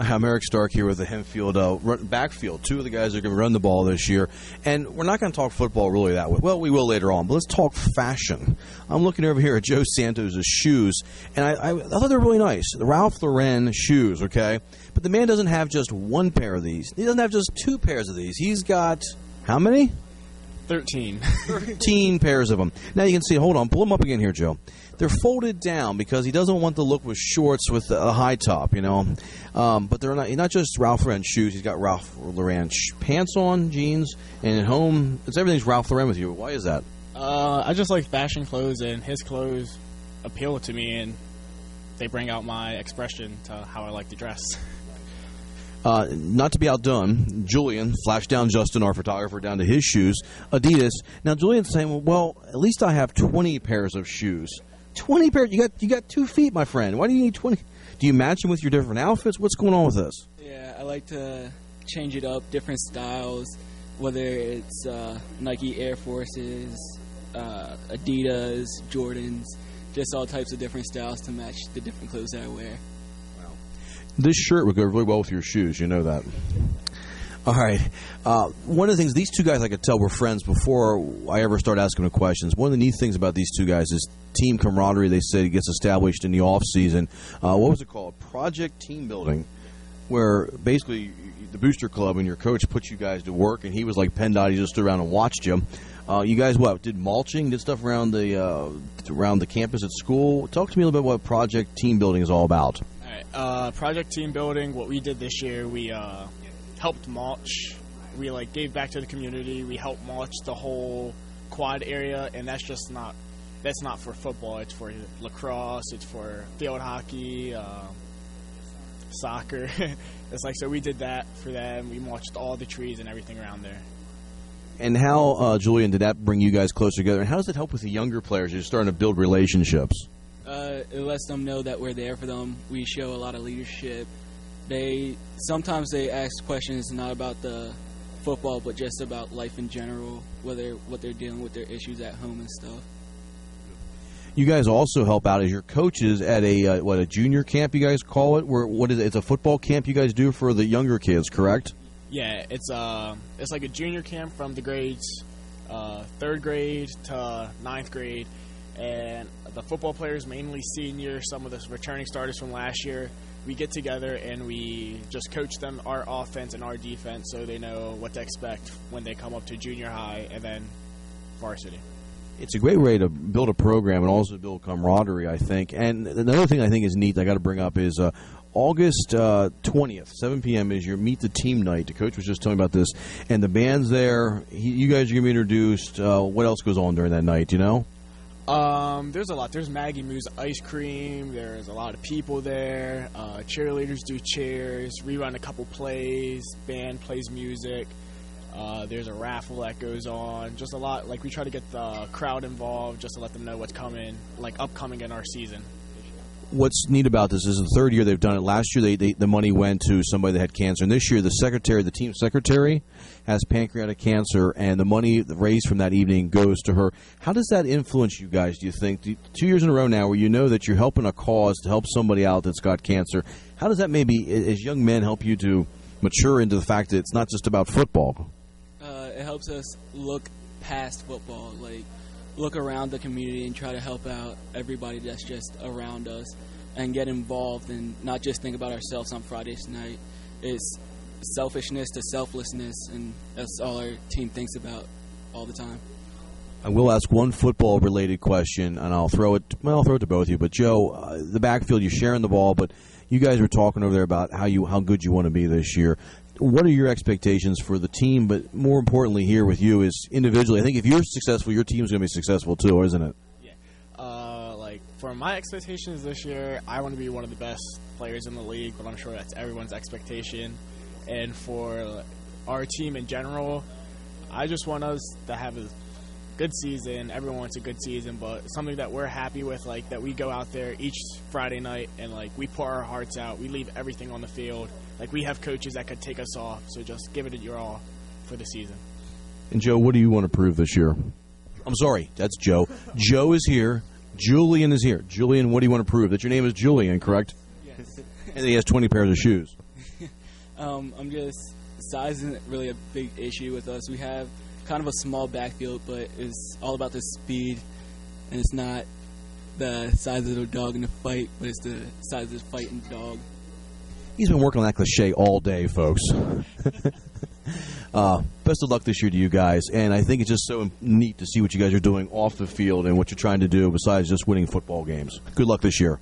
I'm Eric Stark here with the Hempfield backfield. Two of the guys are going to run the ball this year. And we're not going to talk football really that way. Well, we will later on, but let's talk fashion. I'm looking over here at Joe Santos' shoes, and I thought they were really nice. The Ralph Lauren shoes, okay? But the man doesn't have just one pair of these. He doesn't have just two pairs of these. He's got how many? 13. 13 pairs of them. Now you can see, hold on, pull them up again here, Joe. They're folded down because he doesn't want the look with shorts with a high top, you know. But they're not just Ralph Lauren shoes. He's got Ralph Lauren pants on, jeans, and at home, everything's Ralph Lauren with you. Why is that? I just like fashion clothes, and his clothes appeal to me, and they bring out my expression to how I like to dress. Not to be outdone, Julian flashed down Justin, our photographer, down to his shoes, Adidas. Now Julian's saying, well, at least I have 20 pairs of shoes. 20 pairs? You got 2 feet, my friend. Why do you need 20? Do you match them with your different outfits? What's going on with this? Yeah, I like to change it up, different styles, whether it's Nike Air Forces, Adidas, Jordans, just all types of different styles to match the different clothes that I wear. This shirt would go really well with your shoes. You know that. All right. One of the things, these two guys, I could tell, were friends before I ever started asking them questions. One of the neat things about these two guys is team camaraderie. They said it gets established in the off season. What was it called? Project Team Building, where basically the booster club and your coach put you guys to work, and he was like PennDOT. He just stood around and watched you. You guys, what, did mulching, did stuff around the campus at school? Talk to me a little bit what Project Team Building is all about. Project Team Building, what we did this year, we helped mulch. We gave back to the community. We helped mulch the whole quad area, and that's not for football. It's for lacrosse. It's for field hockey, soccer. So we did that for them. We mulched all the trees and everything around there. And how, Julian, did that bring you guys closer together? And how does it help with the younger players? You're starting to build relationships. It lets them know that we're there for them. We show a lot of leadership. Sometimes they ask questions not about the football, but just about life in general, what they're dealing with, their issues at home and stuff. You guys also help out as your coaches at a junior camp, you guys call it? What is it? It's a football camp you guys do for the younger kids, correct? Yeah, it's like a junior camp from the grades 3rd grade to 9th grade. And the football players, mainly seniors, some of the returning starters from last year, we get together and we just coach them our offense and our defense so they know what to expect when they come up to junior high and then varsity. It's a great way to build a program and also build camaraderie, I think. And another thing I think is neat I got to bring up is August 20th, 7 p.m. is your Meet the Team night. The coach was just telling me about this. And the band's there. You guys are going to be introduced. What else goes on during that night, do you know? There's a lot. There's Maggie Moo's ice cream. There's a lot of people there. Cheerleaders do cheers. We run a couple plays. Band plays music. There's a raffle that goes on. Just a lot. We try to get the crowd involved just to let them know what's coming, upcoming in our season. What's neat about this is the 3rd year they've done it. Last year the money went to somebody that had cancer, and this year the team secretary has pancreatic cancer, and the money raised from that evening goes to her. How does that influence you guys, do you think? 2 years in a row now where you know that you're helping a cause to help somebody out that's got cancer. How does that maybe, as young men, help you to mature into the fact that it's not just about football? It helps us look past football, look around the community and try to help out everybody that's just around us and get involved and not just think about ourselves on Fridays night. It's selfishness to selflessness, and that's all our team thinks about all the time. I will ask one football-related question, and I'll throw it to both of you. But, Joe, the backfield, you're sharing the ball, but you guys were talking over there about how good you want to be this year. What are your expectations for the team, but more importantly here with you is individually? I think if you're successful, your team's going to be successful too, isn't it? Yeah. For my expectations this year, I want to be one of the best players in the league, but I'm sure that's everyone's expectation. And for our team in general, I just want us to have a good season. Everyone wants a good season, but something that we're happy with, that we go out there each Friday night and we pour our hearts out. We leave everything on the field. We have coaches that could take us off, so just give it your all for the season. And Joe, what do you want to prove this year? I'm sorry, that's Joe. Joe is here. Julian is here. Julian, what do you want to prove? That your name is Julian, correct? Yes. And he has 20 pairs of shoes. I'm just size isn't really a big issue with us. We have kind of a small backfield, but it's all about the speed, and it's not the size of the dog in the fight, but it's the size of the fighting dog. He's been working on that cliche all day, folks. Best of luck this year to you guys, and I think it's just so neat to see what you guys are doing off the field and what you're trying to do besides just winning football games. Good luck this year.